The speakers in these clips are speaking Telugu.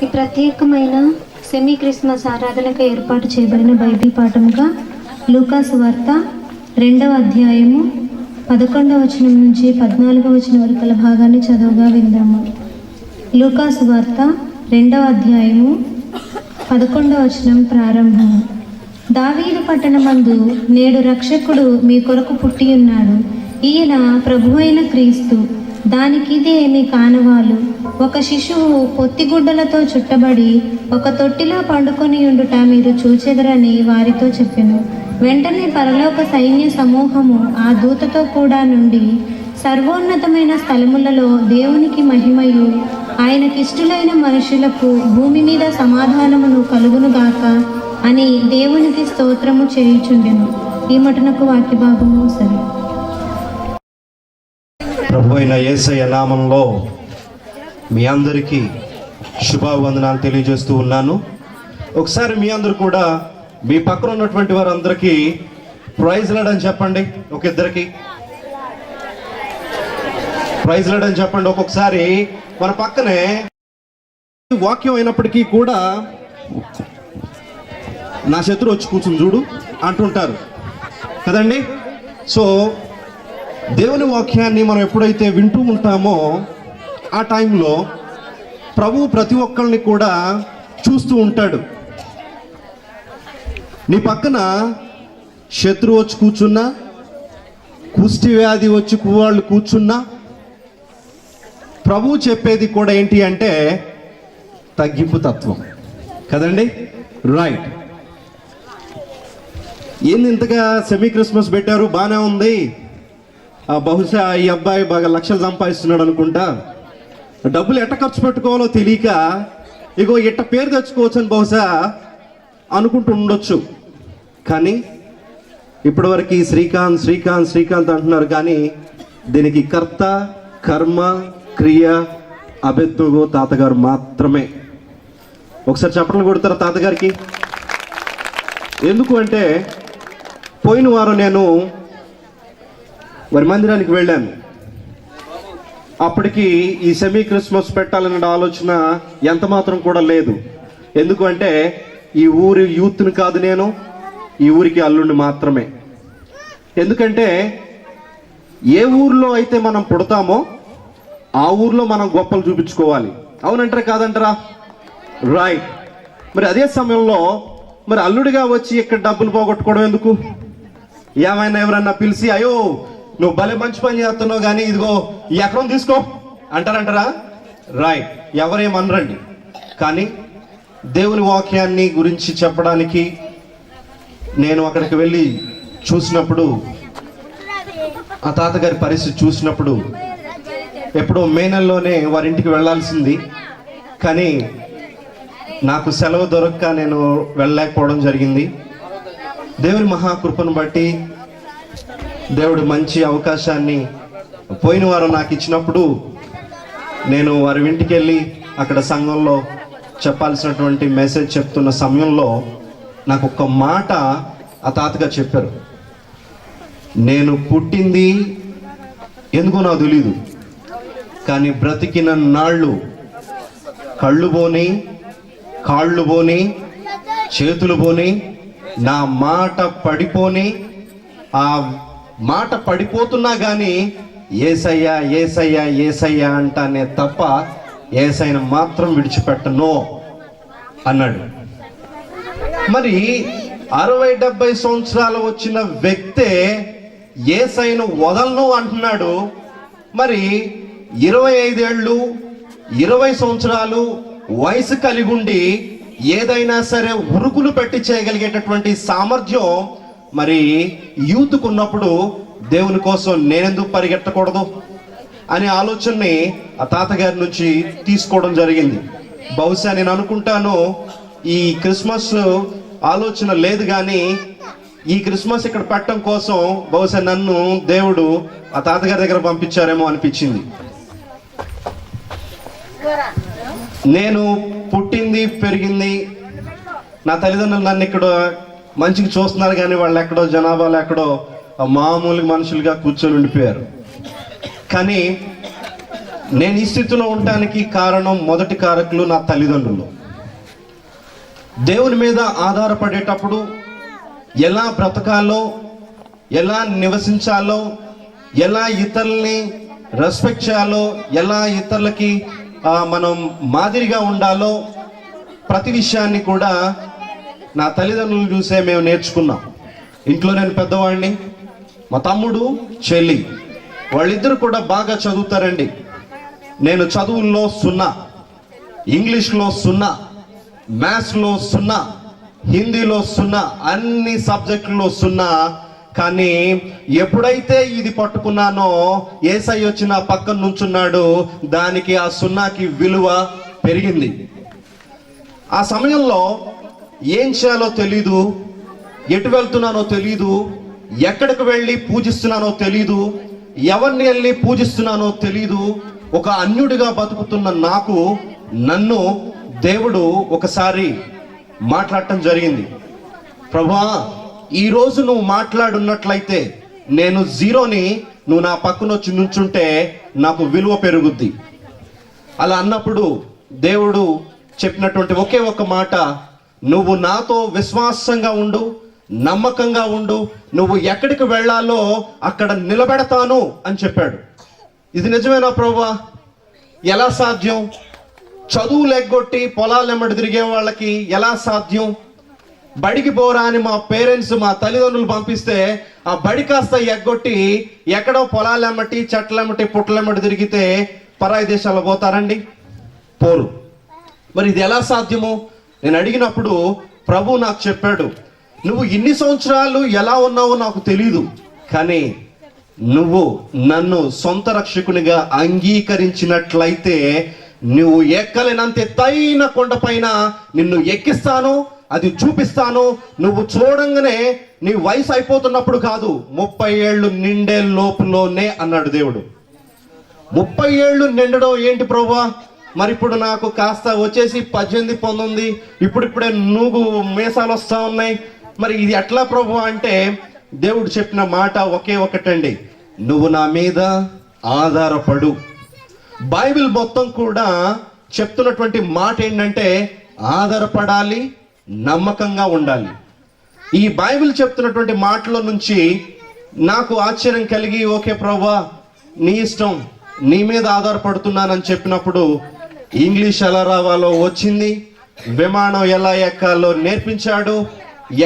ఈ ప్రత్యేకమైన సెమీ క్రిస్మస్ ఆరాధనకు ఏర్పాటు చేయబడిన బైబిల్ పాఠముగా లూకా సువార్త 2వ అధ్యాయము 11వ వచనం నుంచి 14వ వచనం వరకుల భాగాన్ని చదువుగా విందాము. లూకా సువార్త 2వ అధ్యాయము 11వ వచనం ప్రారంభం. దావీదు పట్టణమందు నేడు రక్షకుడు మీ కొరకు పుట్టి ఉన్నాడు. ఈయన ప్రభువైన క్రీస్తు. దానికిదే మీ కానవాలు. ఒక శిశువు పొత్తిగుడ్డలతో చుట్టబడి ఒక తొట్టిలో పండుకొని ఉండుట మీరు చూచెదరని వారితో చెప్పెను. వెంటనే పరలోక సైన్య సమూహము ఆ దూతతో కూడా నుండి సర్వోన్నతమైన స్థలములలో దేవునికి మహిమయు ఆయనకిష్టులైన మనుషులకు భూమి మీద సమాధానమును కలుగునుగాక అని దేవునికి స్తోత్రము చేయుచుండెను. ఈ మటునకు వాక్యభాగము సరే. ప్రభు అయిన యేసయ్య నామంలో మీ అందరికీ శుభావందనాలు తెలియజేస్తూ ఉన్నాను. ఒకసారి మీ అందరూ కూడా మీ పక్కన ఉన్నటువంటి వారందరికీ ప్రైజ్ లార్డ్ అని చెప్పండి. ఒక ఇద్దరికి ప్రైజ్ లార్డ్ అని చెప్పండి. ఒక్కొక్కసారి మన పక్కనే వాక్యం అయినప్పటికీ కూడా నా శత్రువు వచ్చి కూర్చుని చూడు అంటుంటారు కదండి. సో దేవుని వాక్యాన్ని మనం ఎప్పుడైతే వింటూ ఉంటామో ఆ టైంలో ప్రభు ప్రతి ఒక్కరిని కూడా చూస్తూ ఉంటాడు. నీ పక్కన శత్రువు వచ్చి కూర్చున్నా, కుష్టి వ్యాధి వచ్చి వాళ్ళు కూర్చున్నా, ప్రభు చెప్పేది కూడా ఏంటి అంటే తగ్గింపు తత్వం కదండి. రైట్. ఏంది ఇంతగా సెమీ క్రిస్మస్ పెట్టారు, బాగానే ఉంది, బహుశా ఈ అబ్బాయి బాగా లక్షలు సంపాదిస్తున్నాడు అనుకుంటా, డబ్బులు ఎట్ట ఖర్చు పెట్టుకోవాలో తెలియక ఇగో ఎట్ట పేరు తెచ్చుకోవచ్చు అని బహుశా అనుకుంటూ ఉండొచ్చు. కానీ ఇప్పటివరకు శ్రీకాంత్ శ్రీకాంత్ శ్రీకాంత్ అంటున్నారు, కానీ దీనికి కర్త కర్మ క్రియ అబెద్దుగో తాతగారు మాత్రమే. ఒకసారి చప్పట్లు కొడతారు తాతగారికి. ఎందుకు అంటే పోయిన వారం నేను వారి మందిరానికి వెళ్ళాను. అప్పటికి ఈ సెమీ క్రిస్మస్ పెట్టాలన్న ఆలోచన ఎంత మాత్రం కూడా లేదు. ఎందుకు అంటే ఈ ఊరి యూత్ని కాదు, నేను ఈ ఊరికి అల్లుడిని మాత్రమే. ఎందుకంటే ఏ ఊర్లో అయితే మనం పుడతామో ఆ ఊర్లో మనం గొప్పలు చూపించుకోవాలి. అవునంటారా కాదంటారా? రైట్. మరి అదే సమయంలో మరి అల్లుడిగా వచ్చి ఇక్కడ డబ్బులు పోగొట్టుకోవడం ఎందుకు? ఏమైనా ఎవరన్నా పిలిచి అయ్యో నువ్వు భలే మంచి పని చేస్తున్నావు కానీ ఇదిగో ఈ ఎకరం తీసుకో అంటారంటారా? రైట్. ఎవరేమనరండి. కానీ దేవుని వాక్యాన్ని గురించి చెప్పడానికి నేను అక్కడికి వెళ్ళి చూసినప్పుడు, ఆ తాతగారి పరిస్థితి చూసినప్పుడు, ఎప్పుడో మే నెలలోనే వారింటికి వెళ్ళాల్సింది, కానీ నాకు సెలవు దొరక్క నేను వెళ్ళలేకపోవడం జరిగింది. దేవుని మహాకృపను బట్టి దేవుడు మంచి అవకాశాన్ని పోయిన వారం నాకు ఇచ్చినప్పుడు నేను వారి ఇంటికి వెళ్ళి అక్కడ సంఘంలో చెప్పాల్సినటువంటి మెసేజ్ చెప్తున్న సమయంలో నాకు ఒక మాట ఆ తాతగారు చెప్పారు. నేను పుట్టింది ఎందుకో నాకు తెలీదు, కానీ బ్రతికిన నాళ్ళు కళ్ళు పోని, కాళ్ళు పోని, చేతులు పోని, నా మాట పడిపోని, ఆ మాట పడిపోతున్నా కానీ ఏసయ్యా ఏసయ్యా ఏసయ్యా అంటానే తప్ప ఏసైన మాత్రం విడిచిపెట్టను అన్నాడు. మరి 60-70 సంవత్సరాలు వచ్చిన వ్యక్తే ఏసైను వదలను అంటున్నాడు. మరి 25 ఏళ్ళు 20 సంవత్సరాలు వయసు కలిగి ఉండి ఏదైనా సరే ఉరుకులు పెట్టి చేయగలిగేటటువంటి సామర్థ్యం మరి యూత్కు ఉన్నప్పుడు దేవుని కోసం నేనెందుకు పరిగెట్టకూడదు అనే ఆలోచనని ఆ తాతగారి నుంచి తీసుకోవడం జరిగింది. బహుశా నేను అనుకుంటాను ఈ క్రిస్మస్ ఆలోచన లేదు, కానీ ఈ క్రిస్మస్ ఇక్కడ పెట్టడం కోసం బహుశా నన్ను దేవుడు ఆ తాతగారి దగ్గర పంపించారేమో అనిపించింది. నేను పుట్టింది పెరిగింది, నా తల్లిదండ్రులు నన్ను ఇక్కడ మంచిగా చూస్తున్నారు, కానీ వాళ్ళు ఎక్కడో జనాభాలో ఎక్కడో మామూలు మనుషులుగా కూర్చొని ఉండిపోయారు. కానీ నేను ఈ స్థితిలో ఉండటానికి కారణం, మొదటి కారకులు నా తల్లిదండ్రులు. దేవుని మీద ఆధారపడేటప్పుడు ఎలా బ్రతకాలో, ఎలా నివసించాలో, ఎలా ఇతరుల్ని రెస్పెక్ట్ చేయాలో, ఎలా ఇతరులకి మనం మాదిరిగా ఉండాలో, ప్రతి విషయాన్ని కూడా నా తల్లిదండ్రులు చూసే మేము నేర్చుకున్నాం. ఇంట్లో నేను పెద్దవాడిని, మా తమ్ముడు చెల్లి వాళ్ళిద్దరు కూడా బాగా చదువుతారండి. నేను చదువుల్లో 0, ఇంగ్లీష్లో 0, మ్యాథ్స్లో 0, హిందీలో 0, అన్ని సబ్జెక్టుల్లో 0. కానీ ఎప్పుడైతే ఇది పట్టుకున్నానో ఏసై వచ్చి నా పక్కన నుంచున్నాడు, దానికి ఆ 0కి విలువ పెరిగింది. ఆ సమయంలో ఏం చేయాలో తెలీదు, ఎటు వెళ్తున్నానో తెలీదు, ఎక్కడికి వెళ్ళి పూజిస్తున్నానో తెలీదు, ఎవరిని వెళ్ళి పూజిస్తున్నానో తెలీదు. ఒక అన్యుడిగా బతుకుతున్న నన్ను దేవుడు ఒకసారి మాట్లాడటం జరిగింది. ప్రభువా, ఈరోజు నువ్వు మాట్లాడున్నట్లయితే నేను 0ని నువ్వు నా పక్కన వచ్చి నుంచుంటే నాకు విలువ పెరుగుద్ది. అలా అన్నప్పుడు దేవుడు చెప్పినటువంటి ఒకే ఒక మాట, నువ్వు నాతో విశ్వాసంగా ఉండు, నమ్మకంగా ఉండు, నువ్వు ఎక్కడికి వెళ్ళాలో అక్కడ నిలబెడతాను అని చెప్పాడు. ఇది నిజమేనా ప్రభువా? ఎలా సాధ్యం? చదువు లెగ్గొట్టి పొలాలెమ్మడి తిరిగే వాళ్ళకి ఎలా సాధ్యం? బడికి పోరా అని మా పేరెంట్స్, మా తల్లిదండ్రులు పంపిస్తే ఆ బడి కాస్త ఎగ్గొట్టి ఎక్కడో పొలాలెమ్మటి, చెట్లెమ్మటి, పుట్లెమ్మటి తిరిగితే పరాయి దేశాల్లో పోతారండి? పోరు. మరి ఇది ఎలా సాధ్యము? నేను అడిగినప్పుడు ప్రభు నాకు చెప్పాడు, నువ్వు ఇన్ని సంవత్సరాలు ఎలా ఉన్నావో నాకు తెలీదు, కానీ నువ్వు నన్ను సొంత రక్షకునిగా అంగీకరించినట్లయితే నువ్వు ఎక్కలేనంత ఎత్తైన కొండపైన నిన్ను ఎక్కిస్తాను, అది చూపిస్తాను. నువ్వు చూడంగానే నీ వయసు అయిపోతున్నప్పుడు కాదు, 30 ఏళ్ళు నిండే లోపులోనే అన్నాడు దేవుడు. 30 ఏళ్ళు నిండడం ఏంటి ప్రభువా? మరి ఇప్పుడు నాకు కాస్త వచ్చేసి 18, 19, ఇప్పుడిప్పుడే నూగు మీసాలు వస్తా ఉన్నాయి, మరి ఇది ఎట్లా ప్రభు అంటే దేవుడు చెప్పిన మాట ఒకే ఒకటండి, నువ్వు నా మీద ఆధారపడు. బైబిల్ మొత్తం కూడా చెప్తున్నటువంటి మాట ఏంటంటే ఆధారపడాలి, నమ్మకంగా ఉండాలి. ఈ బైబిల్ చెప్తున్నటువంటి మాటల నుంచి నాకు ఆశ్చర్యం కలిగి, ఓకే ప్రభువా నీ ఇష్టం, నీ మీద ఆధారపడుతున్నానని చెప్పినప్పుడు ఇంగ్లీష్ ఎలా రావాలో వచ్చింది, విమానం ఎలా ఎక్కాలో నేర్పించాడు,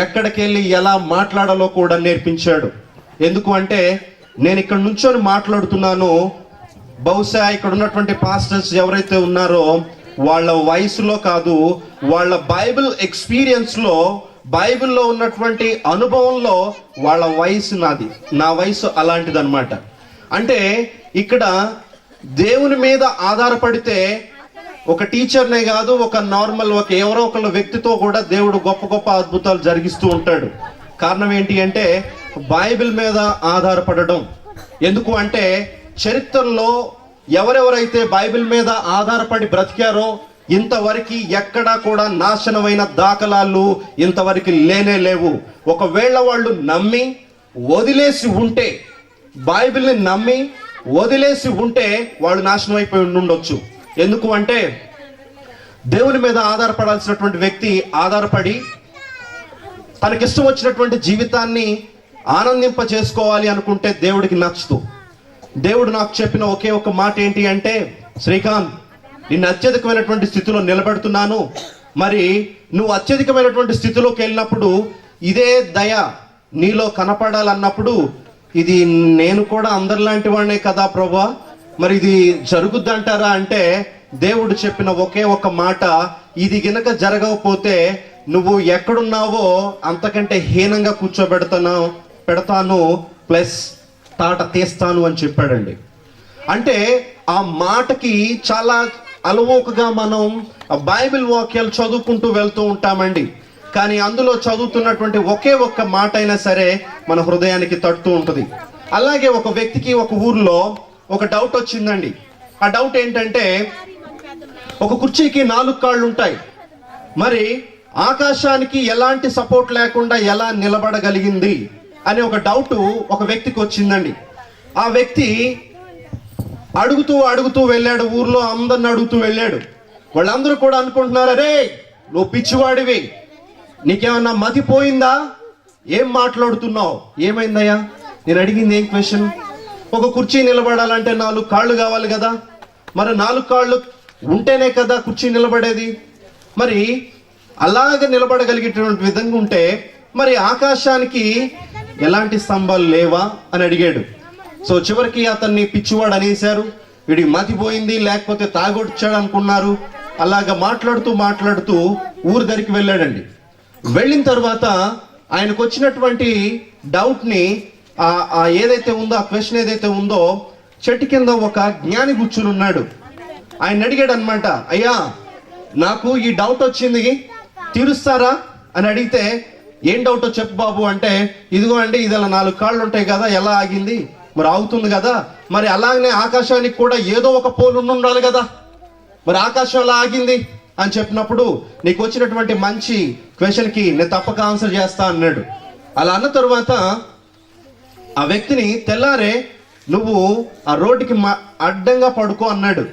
ఎక్కడికి వెళ్ళి ఎలా మాట్లాడాలో కూడా నేర్పించాడు. ఎందుకు అంటే నేను ఇక్కడ నుంచొని మాట్లాడుతున్నాను, బహుశా ఇక్కడ ఉన్నటువంటి పాస్టర్స్ ఎవరైతే ఉన్నారో వాళ్ళ వయసులో కాదు, వాళ్ళ బైబిల్ ఎక్స్పీరియన్స్లో, బైబిల్లో ఉన్నటువంటి అనుభవంలో వాళ్ళ వయసు నాది, నా వయసు అలాంటిదన్నమాట. అంటే ఇక్కడ దేవుని మీద ఆధారపడితే ఒక టీచర్నే కాదు, ఒక నార్మల్ ఎవరో ఒకళ్ళ వ్యక్తితో కూడా దేవుడు గొప్ప గొప్ప అద్భుతాలు జరిగిస్తూ ఉంటాడు. కారణం ఏంటి అంటే బైబిల్ మీద ఆధారపడడం. ఎందుకు అంటే చరిత్రలో ఎవరెవరైతే బైబిల్ మీద ఆధారపడి బ్రతికారో ఇంతవరకు ఎక్కడా కూడా నాశనమైన దాఖలాలు ఇంతవరకు లేనే లేవు. ఒకవేళ వాళ్ళు నమ్మి వదిలేసి ఉంటే, బైబిల్ని నమ్మి వదిలేసి ఉంటే వాళ్ళు నాశనం అయిపోయి ఉండొచ్చు. ఎందుకు అంటే దేవుని మీద ఆధారపడాల్సినటువంటి వ్యక్తి ఆధారపడి తనకిష్టం వచ్చినటువంటి జీవితాన్ని ఆనందింప చేసుకోవాలి అనుకుంటే దేవుడికి నచ్చదు. దేవుడు నాకు చెప్పిన ఒకే ఒక మాట ఏంటి అంటే, శ్రీకాంత్ నిన్ను అత్యధికమైనటువంటి స్థితిలో నిలబెడుతున్నాను, మరి నువ్వు అత్యధికమైనటువంటి స్థితిలోకి వెళ్ళినప్పుడు ఇదే దయ నీలో కనపడాలన్నప్పుడు, ఇది నేను కూడా అందరిలాంటి వాడినే కదా ప్రభువా, మరి ఇది జరుగుద్దంటారా అంటే దేవుడు చెప్పిన ఒకే ఒక మాట, ఇది గనక జరగకపోతే నువ్వు ఎక్కడున్నావో అంతకంటే హీనంగా పెడతాను ప్లస్ తాట తీస్తాను అని చెప్పాడండి. అంటే ఆ మాటకి చాలా అలవోకగా మనం బైబిల్ వాక్యాలు చదువుకుంటూ వెళ్తూ ఉంటామండి, కానీ అందులో చదువుతున్నటువంటి ఒకే ఒక్క మాట అయినా సరే మన హృదయానికి తడుతూ ఉంటుంది. అలాగే ఒక వ్యక్తికి ఒక ఊర్లో ఒక డౌట్ వచ్చిందండి. ఆ డౌట్ ఏంటంటే, ఒక కుర్చీకి 4 కాళ్ళు ఉంటాయి, మరి ఆకాశానికి ఎలాంటి సపోర్ట్ లేకుండా ఎలా నిలబడగలిగింది అనే ఒక డౌట్ ఒక వ్యక్తికి వచ్చిందండి. ఆ వ్యక్తి అడుగుతూ అడుగుతూ వెళ్ళాడు, ఊర్లో అందరిని అడుగుతూ వెళ్ళాడు. వాళ్ళందరూ కూడా అనుకుంటున్నారు, అరే నువ్వు పిచ్చివాడివి, నీకేమన్నా మతిపోయిందా, ఏం మాట్లాడుతున్నావు, ఏమైందయ్యా? నేను అడిగింది ఏం క్వశ్చన్? ఒక కుర్చీ నిలబడాలంటే 4 కాళ్ళు కావాలి కదా, మరి 4 కాళ్ళు ఉంటేనే కదా కుర్చీ నిలబడేది. మరి అలాగ నిలబడగలిగేటువంటి విధంగా ఉంటే మరి ఆకాశానికి ఎలాంటి స్తంభాలు లేవా అని అడిగాడు. సో చివరికి అతన్ని పిచ్చివాడు అనేశారు, వీడికి మతిపోయింది లేకపోతే తాగొచ్చాడు అనుకున్నారు. అలాగ మాట్లాడుతూ మాట్లాడుతూ ఊరు దగ్గరికి వెళ్ళాడండి. వెళ్ళిన తర్వాత ఆయనకు వచ్చినటువంటి డౌట్ని ఏదైతే ఉందో, ఆ క్వశ్చన్ ఏదైతే ఉందో, చెట్టు కింద ఒక జ్ఞాని కూర్చుని ఉన్నాడు. ఆయన అడిగాడు అనమాట, అయ్యా నాకు ఈ డౌట్ వచ్చింది, తీరుస్తారా అని అడిగితే, ఏం డౌటో చెప్పు బాబు అంటే, ఇదిగో అండి ఇది అలా 4 కాళ్ళు ఉంటాయి కదా, ఎలా ఆగింది, మరి ఆగుతుంది కదా, మరి అలాగనే ఆకాశానికి కూడా ఏదో ఒక పోల్ ఉండాలి కదా, మరి ఆకాశం ఎలా ఆగింది అని చెప్పినప్పుడు, నీకు వచ్చినటువంటి మంచి క్వశ్చన్కి నేను తప్పక ఆన్సర్ చేస్తా అన్నాడు. అలా అన్న తర్వాత ఆ వ్యక్తిని తెల్లారే నువ్వు ఆ రోడ్డుకి అడ్డంగా పడుకో అన్నాడు.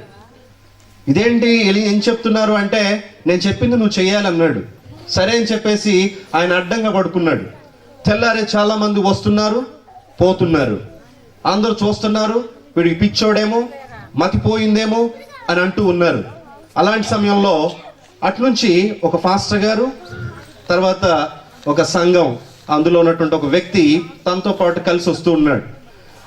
ఇదేంటి ఏం చెప్తున్నారు అంటే, నేను చెప్పింది నువ్వు చెయ్యాలన్నాడు. సరే అని చెప్పేసి ఆయన అడ్డంగా పడుకున్నాడు. తెల్లారే చాలా మంది వస్తున్నారు పోతున్నారు, అందరూ చూస్తున్నారు, వీడికి పిచ్చోడేమో మతిపోయిందేమో అని అంటూ ఉన్నారు. అలాంటి సమయంలో అట్నుంచి ఒక పాస్టర్ గారు, తర్వాత ఒక సంఘం, అందులో ఉన్నటువంటి ఒక వ్యక్తి తనతో పాటు కలిసి వస్తూ ఉన్నాడు.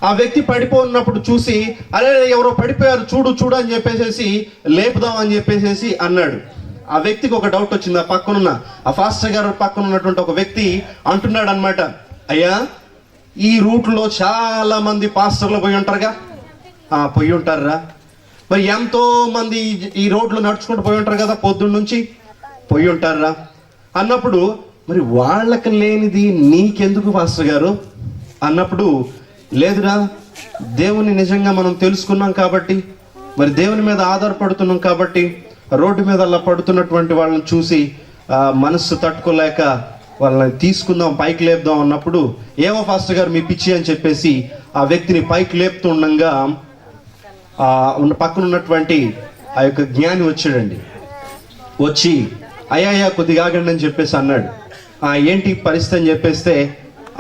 ఆ వ్యక్తి పడిపోయినప్పుడు చూసి, అరే ఎవరో పడిపోయారు చూడు చూడు అని చెప్పేసి లేపుదాం అని చెప్పేసి అన్నాడు. ఆ వ్యక్తికి ఒక డౌట్ వచ్చింది. ఆ పక్కనున్న ఆ పాస్టర్ గారు పక్కన ఉన్నటువంటి ఒక వ్యక్తి అంటున్నాడు అనమాట, అయ్యా ఈ రూట్లో చాలా మంది పాస్టర్లు పోయి ఉంటారుగా. పోయి ఉంటారా? మరి ఎంతో మంది ఈ రోడ్లు నడుచుకుంటూ పోయి ఉంటారు కదా, పొద్దున్న నుంచి పోయి ఉంటారా అన్నప్పుడు, మరి వాళ్ళకి లేనిది నీకెందుకు పాస్టర్ గారు అన్నప్పుడు, లేదురా దేవుని నిజంగా మనం తెలుసుకున్నాం కాబట్టి, మరి దేవుని మీద ఆధారపడుతున్నాం కాబట్టి, రోడ్డు మీద అలా పడుతున్నటువంటి వాళ్ళని చూసి మనస్సు తట్టుకోలేక వాళ్ళని తీసుకుందాం, పైకి లేపుదాం అన్నప్పుడు, ఏమో పాస్టర్ గారు మీ పిచ్చి అని చెప్పేసి ఆ వ్యక్తిని పైకి లేపుతూ ఉండగా పక్కన ఉన్నటువంటి ఆ యొక్క జ్ఞాని వచ్చాడండి. వచ్చి అయ్యా కొద్దిగా ఆగండి అని చెప్పేసి అన్నాడు. ఏంటి పరిస్థితి అని చెప్పేస్తే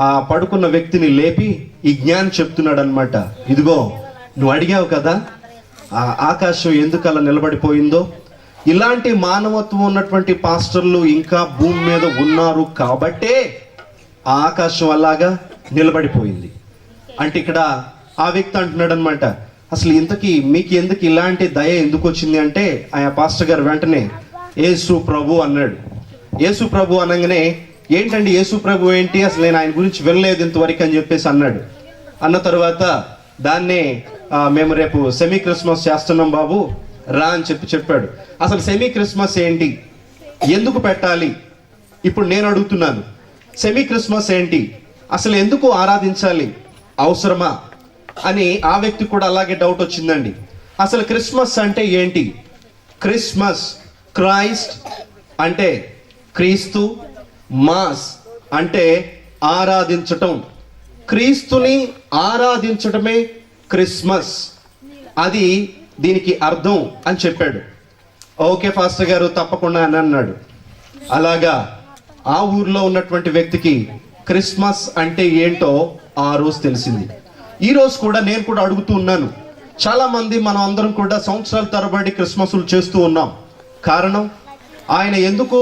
ఆ పడుకున్న వ్యక్తిని లేపి ఈ జ్ఞాని చెప్తున్నాడు అనమాట, ఇదిగో నువ్వు అడిగావు కదా ఆ ఆకాశం ఎందుకు అలా నిలబడిపోయిందో, ఇలాంటి మానవత్వం ఉన్నటువంటి పాస్టర్లు ఇంకా భూమి మీద ఉన్నారు కాబట్టే ఆ ఆకాశం అలాగా నిలబడిపోయింది అంటే. ఇక్కడ ఆ వ్యక్తి అంటున్నాడు అనమాట, అసలు ఇంతకీ మీకు ఎందుకు ఇలాంటి దయ ఎందుకు వచ్చింది అంటే, ఆయా పాస్టర్ గారు వెంటనే యేసు ప్రభు అన్నాడు. యేసు ప్రభు అనగానే, ఏంటండి యేసు ప్రభు ఏంటి, అసలు నేను ఆయన గురించి వినలేదు ఇంతవరకు అని చెప్పేసి అన్నాడు. అన్న తర్వాత దాన్నే మేము రేపు సెమీ క్రిస్మస్ చేస్తున్నాం బాబు రా అని చెప్పాడు. అసలు సెమీ క్రిస్మస్ ఏంటి, ఎందుకు పెట్టాలి, ఇప్పుడు నేను అడుగుతున్నాను. సెమీ క్రిస్మస్ ఏంటి, అసలు ఎందుకు ఆరాధించాలి, అవసరమా అని ఆ వ్యక్తి కూడా అలాగే డౌట్ వచ్చిందండి. అసలు క్రిస్మస్ అంటే ఏంటి? క్రిస్మస్, క్రైస్ట్ అంటే క్రీస్తు, మాస్ అంటే ఆరాధించటం, క్రీస్తుని ఆరాధించటమే క్రిస్మస్, అది దీనికి అర్థం అని చెప్పాడు. ఓకే పాస్టర్ గారు తప్పకుండా అని అన్నాడు. అలాగా ఆ ఊర్లో ఉన్నటువంటి వ్యక్తికి క్రిస్మస్ అంటే ఏంటో ఆ రోజు తెలిసింది. ఈ రోజు కూడా నేను కూడా అడుగుతూ ఉన్నాను, చాలా మంది మనం అందరం కూడా సంవత్సరాల తరబడి క్రిస్మస్లు చేస్తూ ఉన్నాం. కారణం, ఆయన ఎందుకు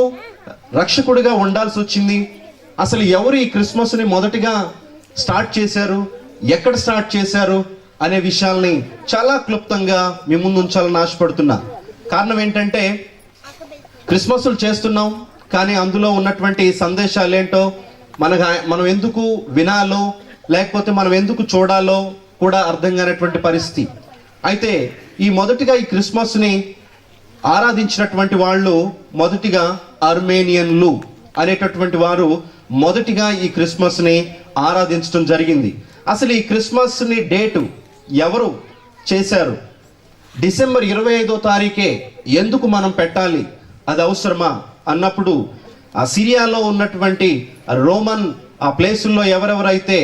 రక్షకుడిగా ఉండాల్సి వచ్చింది, అసలు ఎవరు ఈ క్రిస్మస్ని మొదటిగా స్టార్ట్ చేశారు, ఎక్కడ స్టార్ట్ చేశారు అనే విషయాల్ని చాలా క్లుప్తంగా మీ ముందు ఉంచాలని ఆశపడుతున్నా. కారణం ఏంటంటే, క్రిస్మస్లు చేస్తున్నాం కానీ అందులో ఉన్నటువంటి సందేశాలు ఏంటో మనం ఎందుకు వినాలో లేకపోతే మనం ఎందుకు చూడాలో కూడా అర్థం కానటువంటి పరిస్థితి. అయితే ఈ మొదటిగా ఈ క్రిస్మస్ని ఆరాధించినటువంటి వాళ్ళు మొదటిగా అర్మేనియన్లు అనేటటువంటి వారు మొదటిగా ఈ క్రిస్మస్ని ఆరాధించడం జరిగింది. అసలు ఈ క్రిస్మస్ని డేటు ఎవరు చేశారు, డిసెంబర్ 25వ తారీఖే ఎందుకు మనం పెట్టాలి, అది అవసరమా అన్నప్పుడు, ఆ సిరియాలో ఉన్నటువంటి రోమన్ ఆ ప్లేసుల్లో ఎవరెవరైతే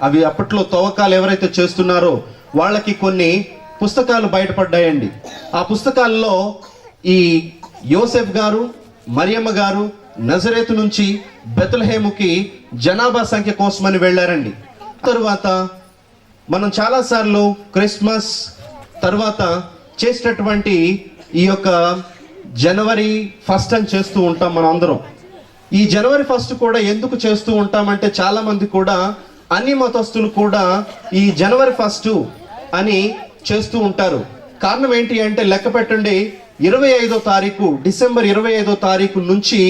అవి అప్పట్లో తవ్వకాలు ఎవరైతే చేస్తున్నారో వాళ్ళకి కొన్ని పుస్తకాలు బయటపడ్డాయండి. ఆ పుస్తకాల్లో ఈ యోసెఫ్ గారు, మరియమ్మ గారు నజరేతు నుంచి బెత్లెహేముకి జనాభా సంఖ్య కోసమని వెళ్ళారండి. తరువాత మనం చాలాసార్లు క్రిస్మస్ తర్వాత చేసినటువంటి ఈ యొక్క జనవరి 1 అని చేస్తూ ఉంటాం మనం అందరం. ఈ జనవరి 1 కూడా ఎందుకు చేస్తూ ఉంటామంటే, చాలా మంది కూడా అన్ని మతస్థులు కూడా ఈ జనవరి 1 అని చేస్తూ ఉంటారు. కారణం ఏంటి అంటే, లెక్క పెట్టండి, 25వ తారీఖు డిసెంబర్ 25వ తారీఖు నుంచి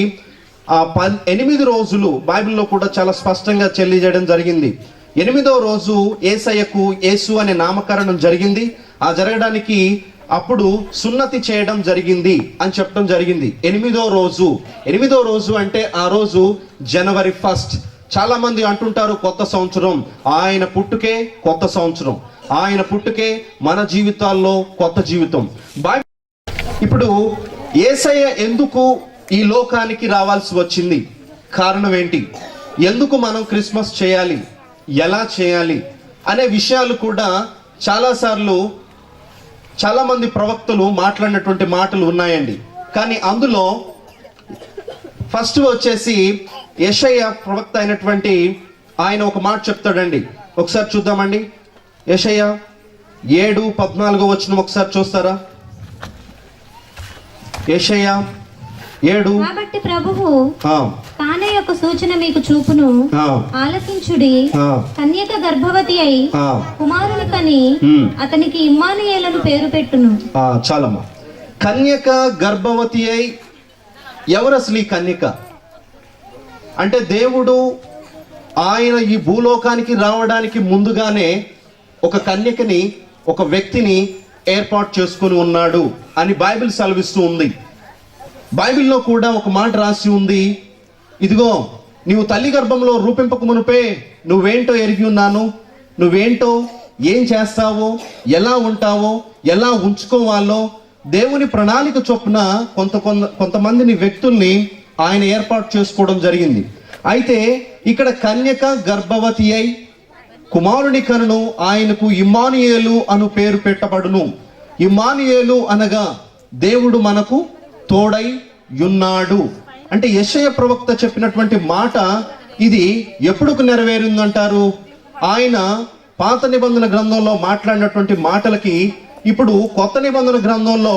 8 రోజులు బైబిల్లో కూడా చాలా స్పష్టంగా తెలియజేయడం జరిగింది. 8వ రోజు యేసయ్యకు యేసు అనే నామకరణం జరిగింది. ఆ జరగడానికి అప్పుడు సున్నతి చేయడం జరిగింది అని చెప్పడం జరిగింది. 8వ రోజు అంటే ఆ రోజు జనవరి 1. చాలా మంది అంటుంటారు కొత్త సంవత్సరం, ఆయన పుట్టుకే కొత్త సంవత్సరం, ఆయన పుట్టుకే మన జీవితాల్లో కొత్త జీవితం. ఇప్పుడు యేసయ్య ఎందుకు ఈ లోకానికి రావాల్సి వచ్చింది? కారణం ఏంటి? ఎందుకు మనం క్రిస్మస్ చేయాలి, ఎలా చేయాలి అనే విషయాలు కూడా చాలా మంది ప్రవక్తలు మాట్లాడినటువంటి మాటలు ఉన్నాయండి. కానీ అందులో ఫస్ట్ వచ్చేసి యెషయా ప్రవక్త అయినటువంటి ఆయన ఒక మాట చెప్తాడండి. ఒకసారి చూద్దామండి. యెషయా 7:14 ఒకసారి చూస్తారా? యెషయా 7. కాబట్టి ప్రభువు తానే యొక్క సూచన మీకు చూపును, ఆలకించుడి. కన్యక గర్భవతి అయి కుమారుని కని అతనికి ఇమ్మానుయేలును పేరు పెట్టును. చాలమ్మా. కన్యక గర్భవతి అయి, ఎవరు అసలు ఈ కన్యక అంటే? దేవుడు ఆయన ఈ భూలోకానికి రావడానికి ముందుగానే ఒక కన్యకని, ఒక వ్యక్తిని ఏర్పాటు చేసుకుని ఉన్నాడు అని బైబిల్ సెలవిస్తూ ఉంది. బైబిల్లో కూడా ఒక మాట రాసి ఉంది, ఇదిగో నీవు తల్లి గర్భంలో రూపింపక మునుపే నువ్వేంటో ఎరిగి ఉన్నాను, నువ్వేంటో, ఏం చేస్తావో, ఎలా ఉంటావో, ఎలా ఉంచుకోవాలో దేవుని ప్రణాళిక చొప్పున కొంతమందిని వ్యక్తుల్ని ఆయన ఏర్పాటు చేసుకోవడం జరిగింది. అయితే ఇక్కడ కన్యక గర్భవతి అయి కుమారుని కనును, ఆయనకు ఇమ్మానుయేలు అను పేరు పెట్టబడును. ఇమ్మానుయేలు అనగా దేవుడు మనకు తోడై ఉన్నాడు. అంటే యెషయా ప్రవక్త చెప్పినటువంటి మాట ఇది ఎప్పుడుకు నెరవేరిందంటారు? ఆయన పాత నిబంధన గ్రంథంలో మాట్లాడినటువంటి మాటలకి ఇప్పుడు కొత్త నిబంధన గ్రంథంలో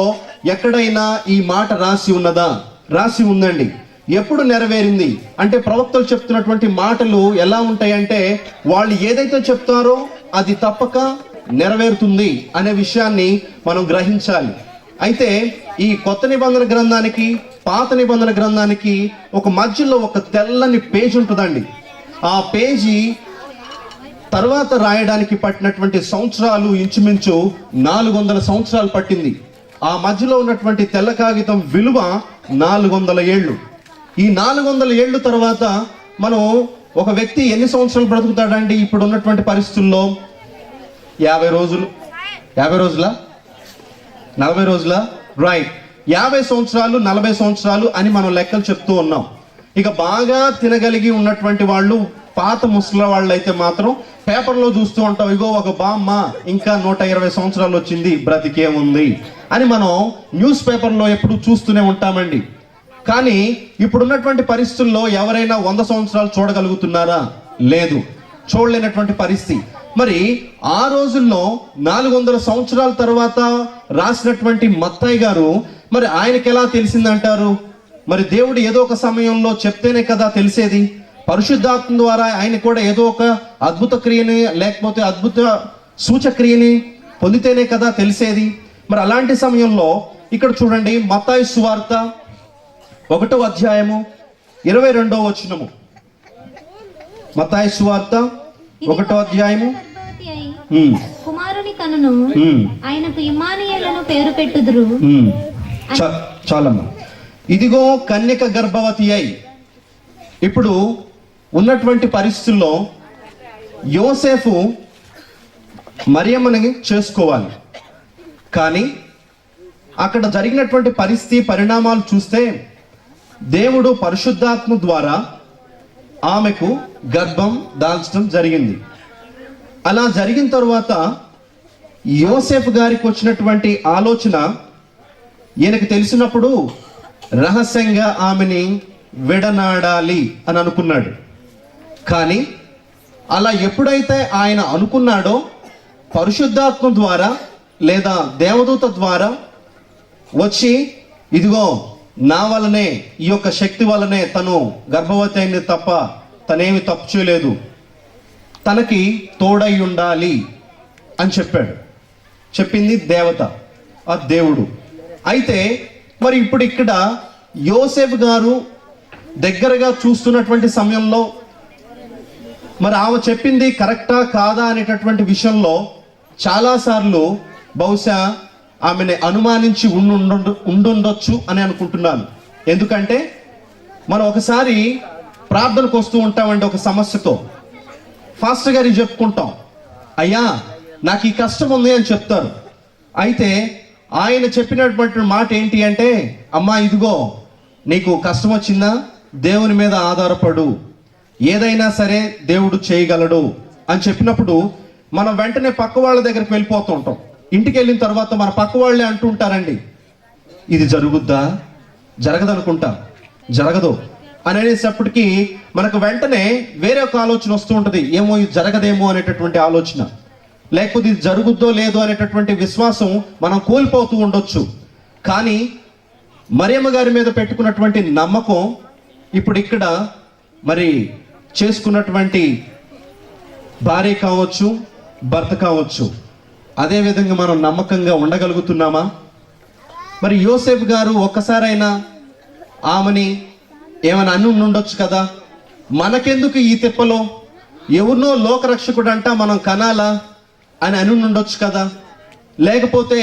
ఎక్కడైనా ఈ మాట రాసి ఉన్నదా? రాసి ఉందండి. ఎప్పుడు నెరవేరింది అంటే, ప్రవక్తలు చెప్తున్నటువంటి మాటలు ఎలా ఉంటాయంటే, వాళ్ళు ఏదైతే చెప్తారో అది తప్పక నెరవేరుతుంది అనే విషయాన్ని మనం గ్రహించాలి. అయితే ఈ కొత్త నిబంధన గ్రంథానికి, పాత నిబంధన గ్రంథానికి ఒక మధ్యలో ఒక తెల్లని పేజీ ఉంటుందండి. ఆ పేజీ తర్వాత రాయడానికి పట్టినటువంటి సంవత్సరాలు ఇంచుమించు 400 సంవత్సరాలు పట్టింది. ఆ మధ్యలో ఉన్నటువంటి తెల్ల కాగితం విలువ 400 ఏళ్ళు. ఈ 400 ఏళ్ళు తర్వాత మనం ఒక వ్యక్తి ఎన్ని సంవత్సరాలు బ్రతుకుతాడండి ఇప్పుడు ఉన్నటువంటి పరిస్థితుల్లో? 50 రోజులు, 50 రోజులా, 40 రోజులా? రైట్, 50 సంవత్సరాలు, 40 సంవత్సరాలు అని మనం లెక్కలు చెప్తూ ఉన్నాం. ఇక బాగా తినగలిగి ఉన్నటువంటి వాళ్ళు, పాత ముసలి వాళ్ళు అయితే మాత్రం పేపర్లో చూస్తూ ఉంటాం, ఇగో ఒక బామ్మ ఇంకా 120 సంవత్సరాలు వచ్చింది, బ్రతికే ఉంది అని మనం న్యూస్ పేపర్లో ఎప్పుడు చూస్తూనే ఉంటామండి. కానీ ఇప్పుడున్నటువంటి పరిస్థితుల్లో ఎవరైనా 100 సంవత్సరాలు చూడగలుగుతున్నారా? లేదు, చూడలేనటువంటి పరిస్థితి. మరి ఆ రోజుల్లో 400 సంవత్సరాల తర్వాత రాసినటువంటి మత్తయి గారు, మరి ఆయనకి ఎలా తెలిసిందంటారు? మరి దేవుడు ఏదో ఒక సమయంలో చెప్తేనే కదా తెలిసేది. పరిశుద్ధాత్మ ద్వారా ఆయన కూడా ఏదో ఒక అద్భుత క్రియని, లేకపోతే అద్భుత సూచక్రియని పొందితేనే కదా తెలిసేది. మరి అలాంటి సమయంలో ఇక్కడ చూడండి, మత్తయి సువార్త 1వ అధ్యాయము 22వ వచనము. మత్తయి సువార్త 1వ అధ్యాయము. కుమారుని కనును, ఆయనకు ఇమ్మానుయేలును పేరు పెట్టుదురు. చాలమ్మా. ఇదిగో కన్యక గర్భవతి అయి, ఇప్పుడు ఉన్నటువంటి పరిస్థితుల్లో యోసేపు మరియమ్మని చేసుకోవాలి. కానీ అక్కడ జరిగినటువంటి పరిస్థితి, పరిణామాలు చూస్తే దేవుడు పరిశుద్ధాత్మ ద్వారా ఆమెకు గర్భం దాల్చడం జరిగింది. అలా జరిగిన తరువాత యోసేపు గారికి వచ్చినటువంటి ఆలోచన ఈయనకు తెలిసినప్పుడు రహస్యంగా ఆమెని విడనాడాలి అని అనుకున్నాడు. కానీ అలా ఎప్పుడైతే ఆయన అనుకున్నాడో పరిశుద్ధాత్మ ద్వారా లేదా దేవదూత ద్వారా వచ్చి, ఇదిగో నా వలనే, ఈ యొక్క శక్తి వలనే తను గర్భవతి అయింది తప్ప తనేమి తప్పు చేయలేదు, తనకి తోడై ఉండాలి అని చెప్పాడు. చెప్పింది దేవత, ఆ దేవుడు. అయితే మరి ఇప్పుడు ఇక్కడ యోసేపు గారు దగ్గరగా చూస్తున్నటువంటి సమయంలో మరి ఆమె చెప్పింది కరెక్టా కాదా అనేటటువంటి విషయంలో చాలాసార్లు బహుశా ఆమెను అనుమానించి ఉండుండొచ్చు అని అనుకుంటున్నాను. ఎందుకంటే మనం ఒకసారి ప్రార్థనకు వస్తూ ఉంటామండి ఒక సమస్యతో. ఫాస్టర్ గారికి చెప్పుకుంటాం, అయ్యా నాకు ఈ కష్టం ఉంది అని చెప్తారు. అయితే ఆయన చెప్పినటువంటి మాట ఏంటి అంటే, అమ్మా ఇదిగో నీకు కష్టం వచ్చిందా, దేవుని మీద ఆధారపడు, ఏదైనా సరే దేవుడు చేయగలడు అని చెప్పినప్పుడు మనం వెంటనే పక్క వాళ్ళ దగ్గరికి వెళ్ళిపోతూ ఉంటాం. ఇంటికి వెళ్ళిన తర్వాత మన పక్క వాళ్ళే అంటూ ఉంటారండి, ఇది జరుగుద్దా, జరగదనుకుంటా, జరగదు అని అనేటప్పటికీ మనకు వెంటనే వేరే ఒక ఆలోచన వస్తూ ఉంటుంది, ఏమో ఇది జరగదేమో అనేటటువంటి ఆలోచన, లేకపోతే ఇది జరుగుద్దో లేదో అనేటటువంటి విశ్వాసం మనం కోల్పోతూ ఉండొచ్చు. కానీ మరియమ్మ గారి మీద పెట్టుకున్నటువంటి నమ్మకం ఇప్పుడు ఇక్కడ మరి చేసుకున్నటువంటి భార్య కావచ్చు, భర్త కావచ్చు, అదే విధంగా మనం నమ్మకంగా ఉండగలుగుతున్నామా? మరి యోసేపు గారు ఒక్కసారైనా ఆమెని ఏమైనా అని ఉండొచ్చు కదా, మనకెందుకు ఈ తిప్పలో, ఎవరినో లోకరక్షకుడు అంట మనం కనాలా అని ఉండొచ్చు కదా. లేకపోతే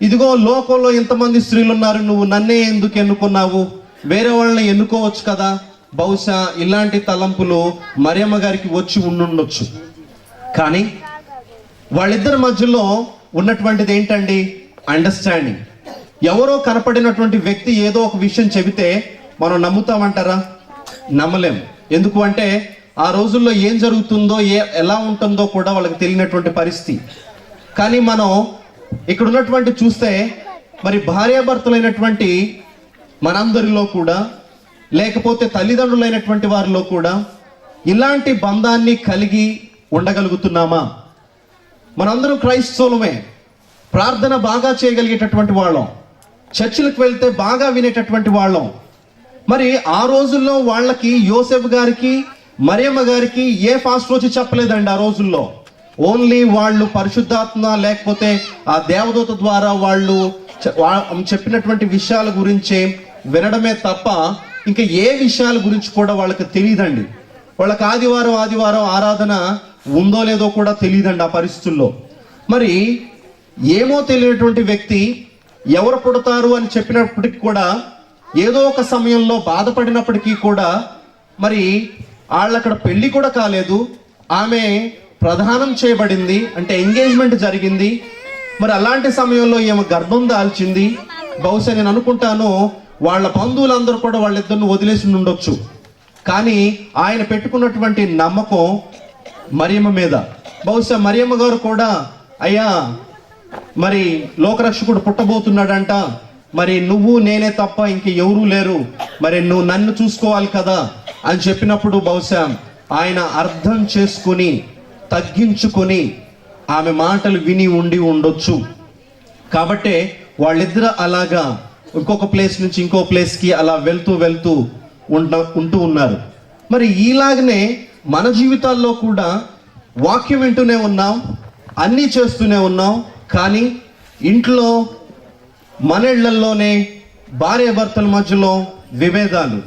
ఇదిగో లోకంలో ఇంతమంది స్త్రీలు ఉన్నారు, నువ్వు నన్నే ఎందుకు ఎన్నుకున్నావు, వేరే వాళ్ళని ఎన్నుకోవచ్చు కదా. బహుశా ఇలాంటి తలంపులు మరియమ్మ గారికి వచ్చి ఉండుండొచ్చు. కానీ వాళ్ళిద్దరి మధ్యలో ఉన్నటువంటిది ఏంటండి, అండర్స్టాండింగ్. ఎవరో కనపడినటువంటి వ్యక్తి ఏదో ఒక విషయం చెబితే మనం నమ్ముతామంటారా? నమ్మలేం. ఎందుకు అంటే ఆ రోజుల్లో ఏం జరుగుతుందో ఎలా ఉంటుందో కూడా వాళ్ళకి తెలియనటువంటి పరిస్థితి. కానీ మనం ఇక్కడ ఉన్నటువంటి చూస్తే మరి భార్యాభర్తలైనటువంటి మనందరిలో కూడా, లేకపోతే తల్లిదండ్రులైనటువంటి వారిలో కూడా ఇలాంటి బంధాన్ని కలిగి ఉండగలుగుతున్నామా? మనందరం క్రైస్తవులమే, ప్రార్థన బాగా చేయగలిగేటటువంటి వాళ్ళం, చర్చిలకు వెళ్తే బాగా వినేటటువంటి వాళ్ళం. మరి ఆ రోజుల్లో వాళ్ళకి యోసేపు గారికి మరియమ్మ గారికి ఏ ఫాస్ట్ వచ్చి చెప్పలేదండి. ఆ రోజుల్లో ఓన్లీ వాళ్ళు పరిశుద్ధాత్మ లేకపోతే ఆ దేవదూత ద్వారా వాళ్ళు చెప్పినటువంటి విషయాల గురించే వినడమే తప్ప ఇంకా ఏ విషయాల గురించి కూడా వాళ్ళకి తెలియదండి. వాళ్ళకి ఆదివారం ఆరాధన ఉందో లేదో కూడా తెలియదండి ఆ పరిస్థితుల్లో. మరి ఏమో తెలియనటువంటి వ్యక్తి ఎవరు పుడతారు అని చెప్పినప్పటికీ కూడా, ఏదో ఒక సమయంలో బాధపడినప్పటికీ కూడా, మరి వాళ్ళక్కడ పెళ్లి కూడా కాలేదు, ఆమె ప్రదానం చేయబడింది, అంటే ఎంగేజ్మెంట్ జరిగింది. మరి అలాంటి సమయంలో ఏమో గర్భం దాల్చింది. బహుశా నేను అనుకుంటాను వాళ్ళ బంధువులందరూ కూడా వాళ్ళిద్దరిని వదిలేసి ఉండొచ్చు. కానీ ఆయన పెట్టుకున్నటువంటి నమ్మకం మరియమ్మ మీద. బహుశా మరియమ్మ గారు కూడా, అయ్యా మరి లోకరక్షకుడు పుట్టబోతున్నాడంట, మరి నువ్వు నేనే తప్ప ఇంక ఎవరూ లేరు, మరి నువ్వు నన్ను చూసుకోవాలి కదా అని చెప్పినప్పుడు బహుశా ఆయన అర్థం చేసుకొని తగ్గించుకొని ఆమె మాటలు విని ఉండొచ్చు. కాబట్టే వాళ్ళిద్దరు అలాగా ఇంకొక ప్లేస్ నుంచి ఇంకో ప్లేస్కి అలా వెళ్తూ ఉంటూ ఉన్నారు. మరి ఈలాగనే మన జీవితాల్లో కూడా వాక్యం వింటూనే ఉన్నాం, అన్నీ చేస్తూనే ఉన్నాం. కానీ ఇంట్లో మన ఇళ్లలోనే భార్యాభర్తల మధ్యలో విభేదాలు,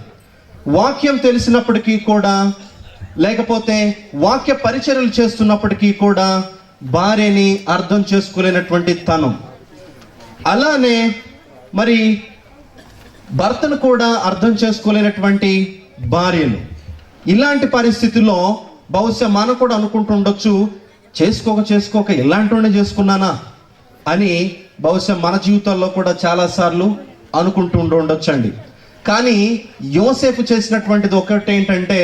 వాక్యం తెలిసినప్పటికీ కూడా, లేకపోతే వాక్య పరిచర్యలు చేస్తున్నప్పటికీ కూడా భార్యని అర్థం చేసుకోలేనటువంటి తనం. అలానే మరి భర్తను కూడా అర్థం చేసుకోలేనటువంటి భార్యలు. ఇలాంటి పరిస్థితుల్లో బహుశా మనం కూడా అనుకుంటూ ఉండొచ్చు, చేసుకోక ఇలాంటివన్నీ చేసుకున్నానా అని బహుశా మన జీవితాల్లో కూడా చాలాసార్లు అనుకుంటూ ఉండొచ్చండి. కానీ యోసేపు చేసినటువంటిది ఒకటి ఏంటంటే,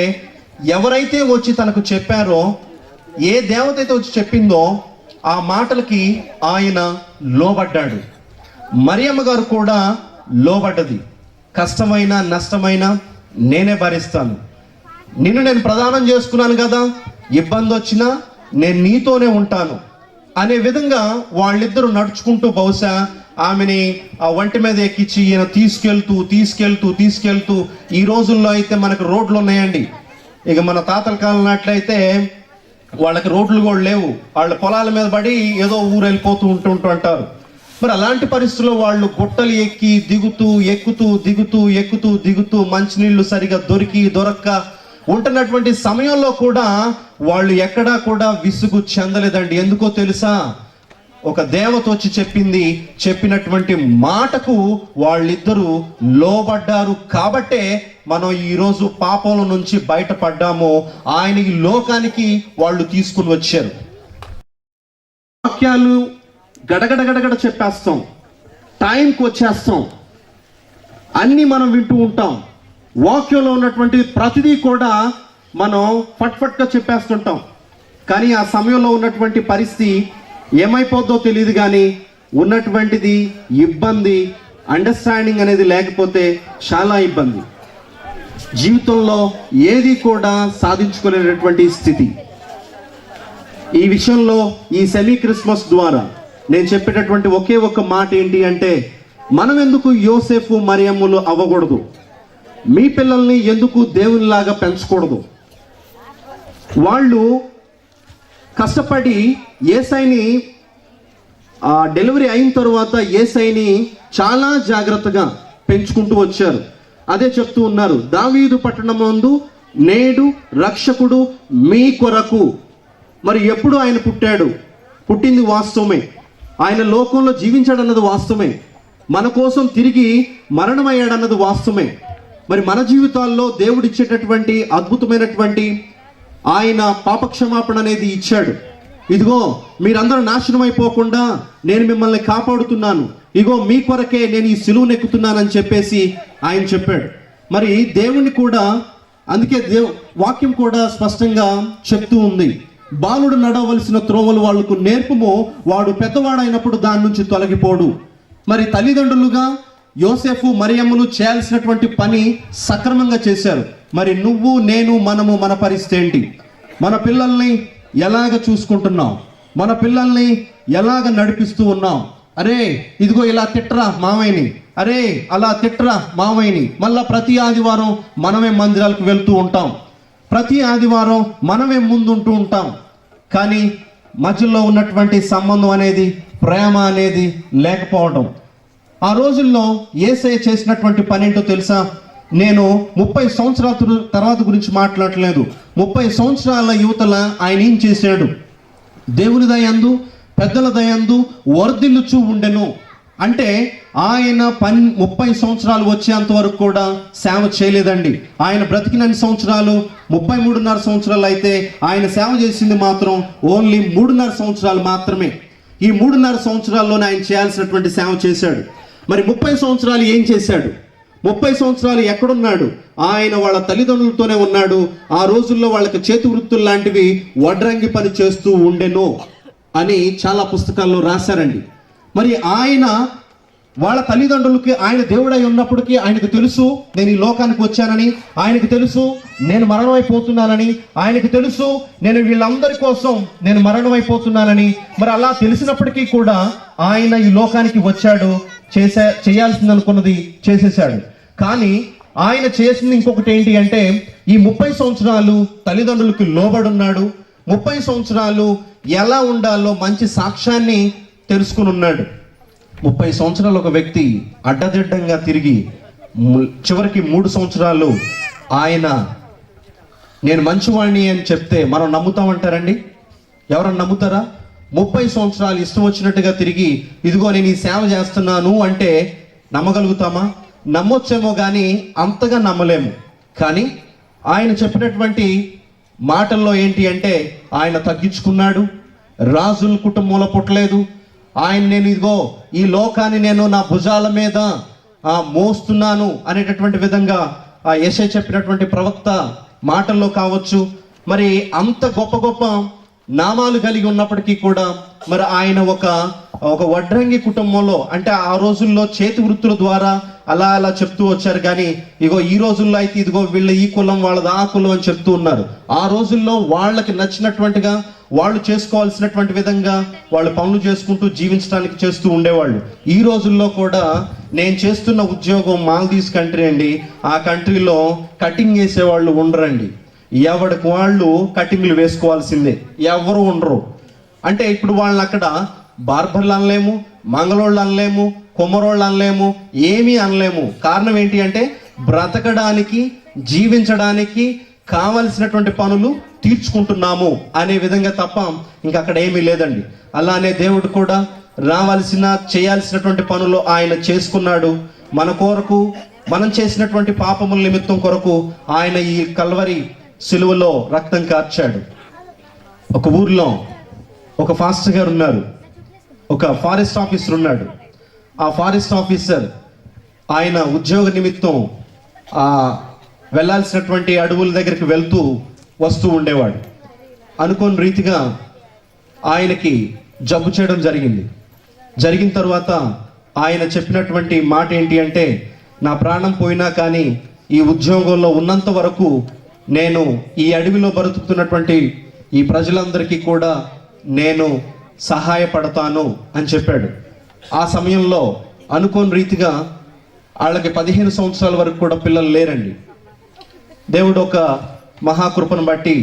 ఎవరైతే వచ్చి తనకు చెప్పారో, ఏ దేవత అయితే వచ్చి చెప్పిందో ఆ మాటలకి ఆయన లోబడ్డాడు. మరియమ్మ గారు కూడా లోబడ్డది. కష్టమైన నష్టమైన నేనే భరిస్తాను, నిన్ను నేను ప్రదానం చేసుకున్నాను కదా, ఇబ్బంది వచ్చినా నేను నీతోనే ఉంటాను అనే విధంగా వాళ్ళిద్దరూ నడుచుకుంటూ బహుశా ఆమెని ఆ ఒంటి మీద ఎక్కించి ఈయన తీసుకెళ్తూ ఈ రోజుల్లో అయితే మనకు రోడ్లు ఉన్నాయండి. ఇక మన తాతల కాలం నాట్లయితే వాళ్ళకి రోడ్లు కూడా లేవు, వాళ్ళ పొలాల మీద పడి ఏదో ఊరు వెళ్ళిపోతూ ఉంటుంటారు. మరి అలాంటి పరిస్థితుల్లో వాళ్ళు గుట్టలు ఎక్కి దిగుతూ మంచినీళ్లు సరిగా దొరక్క ఉంటున్నటువంటి సమయంలో కూడా వాళ్ళు ఎక్కడా కూడా విసుగు చెందలేదండి. ఎందుకో తెలుసా? ఒక దేవత వచ్చి చెప్పినటువంటి మాటకు వాళ్ళిద్దరూ లోబడ్డారు. కాబట్టే మనం ఈరోజు పాపంలో నుంచి బయటపడ్డాము. ఆయన ఈ లోకానికి వాళ్ళు తీసుకుని వచ్చారు. వాక్యాలు గడగడ చెప్పేస్తాం, టైంకి వచ్చేస్తాం, అన్నీ మనం వింటూ ఉంటాం. వాక్యంలో ఉన్నటువంటి ప్రతిదీ కూడా మనం ఫట్ఫట్గా చెప్పేస్తుంటాం. కానీ ఆ సమయంలో ఉన్నటువంటి పరిస్థితి ఏమైపోద్దో తెలియదు. కానీ ఉన్నటువంటిది ఇబ్బంది, అండర్స్టాండింగ్ అనేది లేకపోతే చాలా ఇబ్బంది. జీవితంలో ఏది కూడా సాధించుకునేటటువంటి స్థితి. ఈ విషయంలో ఈ సెమీ క్రిస్మస్ ద్వారా నేను చెప్పేటటువంటి ఒకే ఒక మాట ఏంటి అంటే, మనం ఎందుకు యోసేపు మరియమ్ములు అవ్వకూడదు? మీ పిల్లల్ని ఎందుకు దేవునిలాగా పెంచకూడదు? వాళ్ళు కష్టపడి యేసయ్యని డెలివరీ అయిన తర్వాత యేసయ్యని చాలా జాగ్రత్తగా పెంచుకుంటూ వచ్చారు. అదే చెప్తూ ఉన్నారు, దావీదు పట్టణమందు నేడు రక్షకుడు మీ కొరకు. మరి ఎప్పుడు ఆయన పుట్టింది వాస్తవమే, ఆయన లోకంలో జీవించాడన్నది వాస్తవమే, మన కోసం తిరిగి మరణమయ్యాడన్నది వాస్తవమే. మరి మన జీవితాల్లో దేవుడు ఇచ్చేటటువంటి అద్భుతమైనటువంటి ఆయన పాపక్షమాపణ అనేది ఇచ్చాడు. ఇదిగో మీరందరూ నాశనం అయిపోకుండా నేను మిమ్మల్ని కాపాడుతున్నాను, ఇగో మీ కొరకే నేను ఈ సిలువను ఎక్కుతున్నానని చెప్పేసి ఆయన చెప్పాడు. మరి దేవుని కూడా అందుకే వాక్యం కూడా స్పష్టంగా చెప్తూ ఉంది, బాలుడు నడవలసిన త్రోవలు వాళ్లకు నేర్పుము, వాడు పెద్దవాడైనప్పుడు దాని నుంచి తొలగిపోడు. మరి తల్లిదండ్రులుగా యోసేపు మరియమ్మలు చేయాల్సినటువంటి పని సక్రమంగా చేశారు. మరి నువ్వు నేను మనము మన పరిస్థితి ఏంటి? మన పిల్లల్ని ఎలాగ చూసుకుంటున్నాం? మన పిల్లల్ని ఎలాగ నడిపిస్తూ ఉన్నాం? అరే ఇదిగో ఇలా తిట్రా మావయ్యని, అరే అలా తిట్రా మావయ్యని. మళ్ళా ప్రతి ఆదివారం మనమే మందిరాలకు వెళ్తూ ఉంటాం, ప్రతి ఆదివారం మనమే ముందుంటూ ఉంటాం. కానీ మధ్యలో ఉన్నటువంటి సంబంధం అనేది, ప్రేమ అనేది లేకపోవడం. ఆ రోజుల్లో యేసయ్య చేసినటువంటి పని ఏంటో తెలుసా? నేను 30 సంవత్సరాల తర్వాత గురించి మాట్లాడలేదు. 30 సంవత్సరాల యువతల ఆయన ఏం చేశాడు? దేవుని దయందు పెద్దల దయందు వర్ధిల్లుచూ ఉండెను. అంటే ఆయన 30 సంవత్సరాలు వచ్చేంత వరకు కూడా సేవ చేయలేదండి. ఆయన బ్రతికినన్ని సంవత్సరాలు 33.5 సంవత్సరాలు అయితే ఆయన సేవ చేసింది మాత్రం ఓన్లీ 3.5 సంవత్సరాలు మాత్రమే. ఈ 3.5 సంవత్సరాల్లోనే ఆయన చేయాల్సినటువంటి సేవ చేశాడు. మరి 30 సంవత్సరాలు ఏం చేశాడు? 30 సంవత్సరాలు ఎక్కడున్నాడు? ఆయన వాళ్ళ తల్లిదండ్రులతోనే ఉన్నాడు. ఆ రోజుల్లో వాళ్ళకి చేతి వృత్తులు లాంటివి వడ్రంగి పని చేస్తూ ఉండెను అని చాలా పుస్తకాల్లో రాశారండి. మరి ఆయన వాళ్ళ తల్లిదండ్రులకి ఆయన దేవుడై ఉన్నప్పటికీ ఆయనకు తెలుసు నేను ఈ లోకానికి వచ్చానని, ఆయనకు తెలుసు నేను మరణమైపోతున్నానని, ఆయనకు తెలుసు నేను వీళ్ళందరి కోసం నేను మరణమైపోతున్నానని. మరి అలా తెలిసినప్పటికీ కూడా ఆయన ఈ లోకానికి వచ్చాడు, చేయాల్సింది అనుకున్నది చేసేసాడు. కానీ ఆయన చేసింది ఇంకొకటి ఏంటి అంటే, ఈ 30 సంవత్సరాలు తల్లిదండ్రులకి లోబడున్నాడు. 30 సంవత్సరాలు ఎలా ఉండాలో మంచి సాక్ష్యాన్ని తెలుసుకుని ఉన్నాడు. 30 సంవత్సరాలు ఒక వ్యక్తి అడ్డదిడ్డంగా తిరిగి చివరికి 3 సంవత్సరాలు ఆయన నేను మంచివాణ్ణి అని చెప్తే మనం నమ్ముతామంటారండి? ఎవరన్నా నమ్ముతారా? 30 సంవత్సరాలు ఇష్టం వచ్చినట్టుగా తిరిగి ఇదిగో నేను ఈ సేవ చేస్తున్నాను అంటే నమ్మగలుగుతామా? నమ్మొచ్చేమో కానీ అంతగా నమ్మలేము. కానీ ఆయన చెప్పినటువంటి మాటల్లో ఏంటి అంటే, ఆయన తగ్గించుకున్నాడు, రాజుల కుటుంబంలో పుట్టలేదు. ఆయన నేను ఇదిగో ఈ లోకాన్ని నేను నా భుజాల మీద మోస్తున్నాను అనేటటువంటి విధంగా యెషయా చెప్పినటువంటి ప్రవక్త మాటల్లో కావచ్చు. మరి అంత గొప్ప నామాలు కలిగి ఉన్నప్పటికీ కూడా మరి ఆయన ఒక వడ్రంగి కుటుంబంలో, అంటే ఆ రోజుల్లో చేతి వృత్తుల ద్వారా అలా అలా చెప్తూ వచ్చారు. కానీ ఇగో ఈ రోజుల్లో అయితే ఇదిగో వీళ్ళ ఈ కులం వాళ్ళది ఆ కులం అని చెప్తూ ఉన్నారు. ఆ రోజుల్లో వాళ్ళకి నచ్చినటువంటిగా వాళ్ళు చేసుకోవాల్సినటువంటి విధంగా వాళ్ళు పనులు చేసుకుంటూ జీవించడానికి చేస్తూ ఉండేవాళ్ళు. ఈ రోజుల్లో కూడా నేను చేస్తున్న ఉద్యోగం మాల్దీవ్స్ కంట్రీ అండి. ఆ కంట్రీలో కటింగ్ వేసేవాళ్ళు ఉండరండి. ఎవడికి వాళ్ళు కటింగ్లు వేసుకోవాల్సిందే, ఎవరు ఉండరు. అంటే ఇప్పుడు వాళ్ళని అక్కడ బార్బర్లు అనలేము, మంగళోళ్ళు అనలేము, కుమ్మరోళ్ళు అనలేము, ఏమీ అనలేము. కారణం ఏంటి అంటే బ్రతకడానికి జీవించడానికి కావలసినటువంటి పనులు తీర్చుకుంటున్నాము అనే విధంగా తప్ప ఇంకా అక్కడ ఏమీ లేదండి. అలానే దేవుడు కూడా చేయాల్సినటువంటి పనులు ఆయన చేసుకున్నాడు. మన కొరకు, మనం చేసినటువంటి పాపముల నిమిత్తం కొరకు ఆయన ఈ కల్వరి సిలువలో రక్తం కార్చాడు. ఒక ఊర్లో ఒక ఫాస్టర్ గారు ఉన్నారు, ఒక ఫారెస్ట్ ఆఫీసర్ ఉన్నాడు. ఆ ఫారెస్ట్ ఆఫీసర్ ఆయన ఉద్యోగ నిమిత్తం వెళ్ళాల్సినటువంటి అడవుల దగ్గరికి వెళ్తూ వస్తూ ఉండేవాడు. అనుకోని రీతిగా ఆయనకి జబ్బు చేయడం జరిగిన తర్వాత ఆయన చెప్పినటువంటి మాట ఏంటి అంటే, నా ప్రాణం పోయినా కానీ ఈ ఉద్యోగంలో ఉన్నంత వరకు నేను ఈ అడవిలో బ్రతుకుతున్నటువంటి ఈ ప్రజలందరికీ కూడా నేను సహాయపడతాను అని చెప్పాడు. ఆ సమయంలో అనుకోని రీతిగా వాళ్ళకి 15 సంవత్సరాల వరకు కూడా పిల్లలు లేరండి. దేవుడు ఒక మహాకృపను బట్టి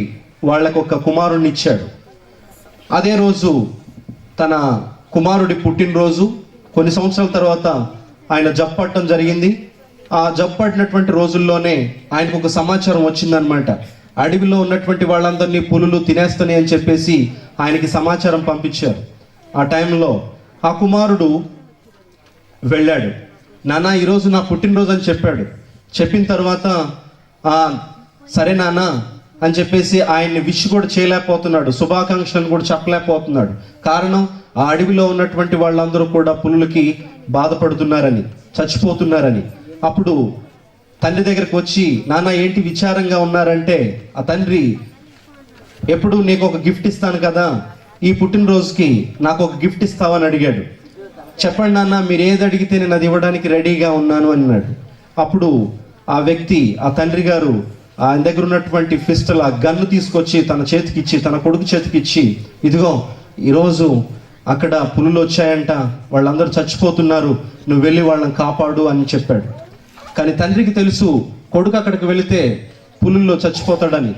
వాళ్ళకు ఒక కుమారుడిని ఇచ్చాడు. అదే రోజు తన కుమారుడి పుట్టినరోజు. కొన్ని సంవత్సరాల తర్వాత ఆయన జబ్బు పట్టడం జరిగింది. ఆ జబ్బు పట్టినటువంటి రోజుల్లోనే ఆయనకు ఒక సమాచారం వచ్చిందనమాట. అడవిలో ఉన్నటువంటి వాళ్ళందరినీ పులులు తినేస్తాయి అని చెప్పేసి ఆయనకి సమాచారం పంపించారు. ఆ టైంలో ఆ కుమారుడు వెళ్ళాడు. నాన్న ఈరోజు నా పుట్టినరోజు అని చెప్పాడు. చెప్పిన తర్వాత సరే నాన్న అని చెప్పేసి ఆయన్ని విష్ కూడా చేయలేకపోతున్నాడు, శుభాకాంక్షలను కూడా చెప్పలేకపోతున్నాడు. కారణం ఆ అడవిలో ఉన్నటువంటి వాళ్ళందరూ కూడా పులులకి బాధపడుతున్నారని, చచ్చిపోతున్నారని. అప్పుడు తండ్రి దగ్గరికి వచ్చి, నాన్న ఏంటి విచారంగా ఉన్నారంటే, ఆ తండ్రి ఎప్పుడు నీకు ఒక గిఫ్ట్ ఇస్తాను కదా, ఈ పుట్టినరోజుకి నాకు ఒక గిఫ్ట్ ఇస్తావని అడిగాడు. చెప్పండి నాన్న, మీరు ఏది అడిగితే నేను అది ఇవ్వడానికి రెడీగా ఉన్నాను అన్నాడు. అప్పుడు ఆ వ్యక్తి, ఆ తండ్రి గారు ఆయన దగ్గర ఉన్నటువంటి పిస్టల్, ఆ గన్ను తీసుకొచ్చి తన చేతికిచ్చి, తన కొడుకు చేతికిచ్చి, ఇదిగో ఈరోజు అక్కడ పులులు వచ్చాయంట, వాళ్ళందరూ చచ్చిపోతున్నారు, నువ్వు వెళ్ళి వాళ్ళని కాపాడు అని చెప్పాడు. కానీ తండ్రికి తెలుసు కొడుకు అక్కడికి వెళితే పులుల్లో చచ్చిపోతాడని.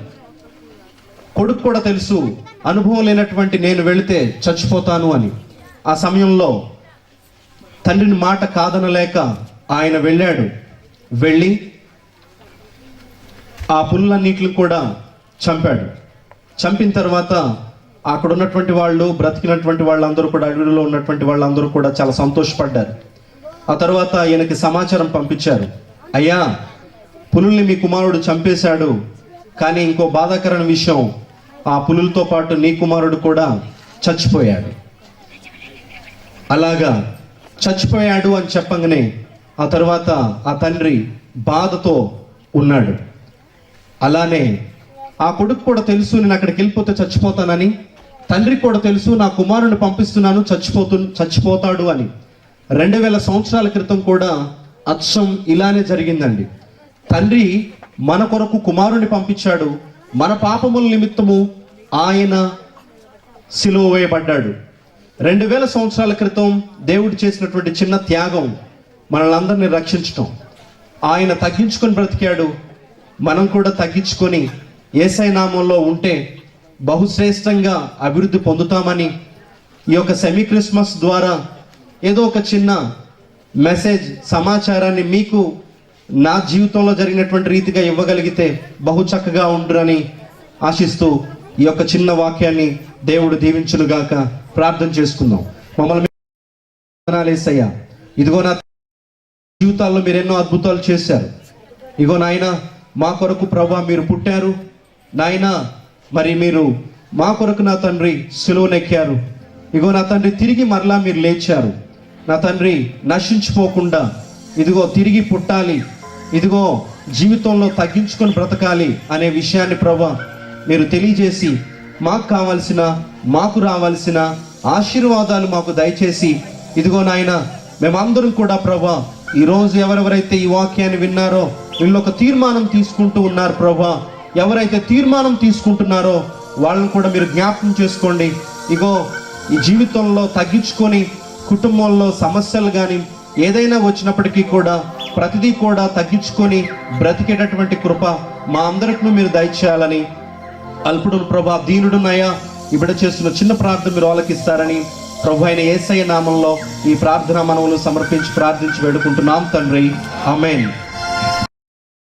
కొడుకు కూడా తెలుసు అనుభవం లేనటువంటి నేను వెళితే చచ్చిపోతాను అని. ఆ సమయంలో తండ్రిని మాట కాదనలేక ఆయన వెళ్ళి ఆ పులులన్నిటిని కూడా చంపాడు. చంపిన తర్వాత అక్కడ ఉన్నటువంటి వాళ్ళు, బ్రతికినటువంటి వాళ్ళందరూ కూడా, అడవిలో ఉన్నటువంటి వాళ్ళందరూ కూడా చాలా సంతోషపడ్డారు. ఆ తర్వాత ఈయనకి సమాచారం పంపించారు, అయ్యా పులుల్ని మీ కుమారుడు చంపేశాడు, కానీ ఇంకో బాధాకరమైన విషయం, ఆ పులులతో పాటు నీ కుమారుడు కూడా చచ్చిపోయాడు. అలాగా చచ్చిపోయాడు అని చెప్పగానే ఆ తర్వాత ఆ తండ్రి బాధతో ఉన్నాడు. అలానే ఆ కొడుకు కూడా తెలుసు నేను అక్కడికి వెళ్ళిపోతే చచ్చిపోతానని, తండ్రికి కూడా తెలుసు నా కుమారుని పంపిస్తున్నాను చచ్చిపోతాడు అని. 2000 సంవత్సరాల క్రితం కూడా అచ్చం ఇలానే జరిగిందండి. తండ్రి మన కొరకు కుమారుని పంపించాడు, మన పాపముల నిమిత్తము ఆయన సిలువ వేయబడ్డాడు. 2000 సంవత్సరాల క్రితం దేవుడు చేసినటువంటి చిన్న త్యాగం మనల్ని రక్షించటం. ఆయన తగ్గించుకొని బ్రతికాడు, మనం కూడా తగ్గించుకొని యేసయ్య నామంలో ఉంటే బహుశ్రేష్టంగా అభివృద్ధి పొందుతామని ఈ యొక్క సెమీ క్రిస్మస్ ద్వారా ఏదో ఒక చిన్న మెసేజ్, సమాచారాన్ని మీకు నా జీవితంలో జరిగినటువంటి రీతిగా ఇవ్వగలిగితే బహు చక్కగా ఉండురని ఆశిస్తూ ఈ యొక్క చిన్న వాక్యాన్ని దేవుడు దీవించునుగాక. ప్రార్థన చేసుకుందాం. మమ్మల్ని యేసయ్యా, ఇదిగో నా జీవితాల్లో మీరు ఎన్నో అద్భుతాలు చేశారు. ఇగో నాయన మా కొరకు ప్రభా మీరు పుట్టారు నాయన, మరి మీరు మా కొరకు నా తండ్రి సిలువనెక్కారు. ఇగో నా తండ్రి తిరిగి మరలా మీరు లేచారు. నా తండ్రి నశించిపోకుండా ఇదిగో తిరిగి పుట్టాలి, ఇదిగో జీవితంలో తగ్గించుకొని బ్రతకాలి అనే విషయాన్ని ప్రభా మీరు తెలియజేసి మాకు రావాల్సిన ఆశీర్వాదాలు మాకు దయచేసి, ఇదిగో నాయన మేమందరం కూడా ప్రభా ఈరోజు ఎవరెవరైతే ఈ వాక్యాన్ని విన్నారో వీళ్ళు ఒక తీర్మానం తీసుకుంటూ ఉన్నారు ప్రభా. ఎవరైతే తీర్మానం తీసుకుంటున్నారో వాళ్ళని కూడా మీరు జ్ఞాపకం చేసుకోండి. ఇగో ఈ జీవితంలో తగ్గించుకొని, కుటుంబంలో సమస్యలు కానీ ఏదైనా వచ్చినప్పటికీ కూడా ప్రతిదీ కూడా తగ్గించుకొని బ్రతికేటటువంటి కృప మా అందరికీ మీరు దయచేయాలని, అల్పుడు ప్రభా దీనుడునయ్యా ఈ బిడ్డ చేస్తున్న చిన్న ప్రార్థన మీరు ఆలకిస్తారని ప్రభు అయిన యేసయ్య నామంలో ఈ ప్రార్థన మనవులు సమర్పించి ప్రార్థించి వేడుకుంటున్నాం తండ్రి. ఆమేన్.